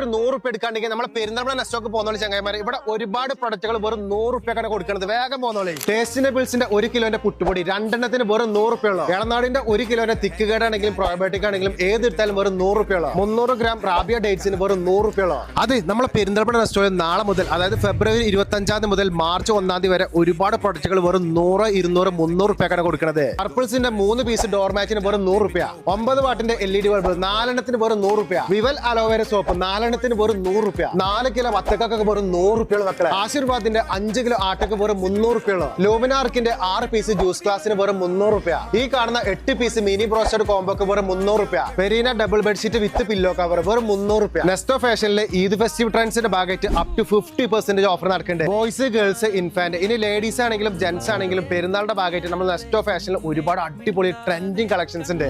ഒരു 100 റുപ്യ എടുക്കാണ്ടെങ്കിൽ നമ്മളെ പെരുന്തൽമണ്ണ നെസ്റ്റോക്ക് പോകുന്ന ചങ്ങായിമാരെ ഇവിടെ ഒരുപാട് പ്രൊഡക്റ്റുകൾ വെറും 100 റുപ്യക്കാണ് കൊടുക്കുന്നത്. വേഗം പോകുന്നോളേ. ടേസ്റ്റിന്റെ ബിൽസിന്റെ 1 കിലോന്റെ പുട്ടുപൊടി 2 എണ്ണത്തിന് വെറും 100 റുപ്യുള്ള. ഇളനാടിന്റെ 1 കിലോന്റെ തിക്ക് കേടാണെങ്കിലും പ്രോബയോട്ടിക് ആണെങ്കിലും ഏത് എടുത്താലും വെറും 100 റുപ്യുള്ള. 300 ഗ്രാം റാബിയ ഡേറ്റ്സിന് വെറും 100 റുപ്യുള്ള. അത് നമ്മളെ പെരുന്തൽമണ്ണ നെസ്റ്റോയിൽ നാളെ മുതൽ അതായത് ഫെബ്രുവരി 25 മുതൽ മാർച്ച് 1 വരെ ഒരുപാട് പ്രൊഡക്റ്റുകൾ വെറും 100, 200, 300 റുപ്യക്കാണ് കൊടുക്കുന്നത്. പർപ്പിൾസിന്റെ 3 പീസ് ഡോർ മാച്ചിന് വെറും 100 റുപ്യ. 9 വാട്ടിന്റെ LED ബൾബ് 4 എണ്ണത്തിന് വെറും 100 റുപ്യ. വിവൽ അലോവേര സോപ്പ് 4 എണ്ണത്തിന് വെറും 100 റുപ്യ. 4 കിലോ വത്തക്കൊക്കെ വെറും 100 റുപ്യുള്ള മക്കളെ. ആശീർവാദിന്റെ 5 കിലോ ആട്ടക്ക് വെറും 300 റുപ്യുള്ള. ലൂമിനാർക്കിന്റെ 6 പീസ് ജ്യൂസ് ഗ്ലാസിന് വെറും 300 റുപ്യ. ഈ കാണുന്ന 8 പീസ് മിനി ബ്രോസ്റ്റഡ് കോംബോക്ക് വെറും 300 റുപ്യ. പെരീന double bedsheet with pillow cover വെറും 300 റുപ്യ. നെസ്റ്റോ ഫാഷനിലെ ഈദ് ഫെസ്റ്റീവ് ട്രെൻഡ്സിന്റെ ഭാഗമായിട്ട് അപ് ടു 50% ഓഫർ നടക്കുന്നുണ്ട്. ബോയ്സ്, ഗേൾസ്, ഇൻഫാന്റ്, ഇനി ലേഡീസ് ആണെങ്കിലും ജെന്റ്സ് ആണെങ്കിലും പെരുന്നാളുടെ ഭാഗമായിട്ട് നമ്മൾ നെസ്റ്റോ ഫാഷനിൽ ഒരുപാട് അടിപൊളി ട്രെൻഡിങ് കളക്ഷൻസ് ഉണ്ട്.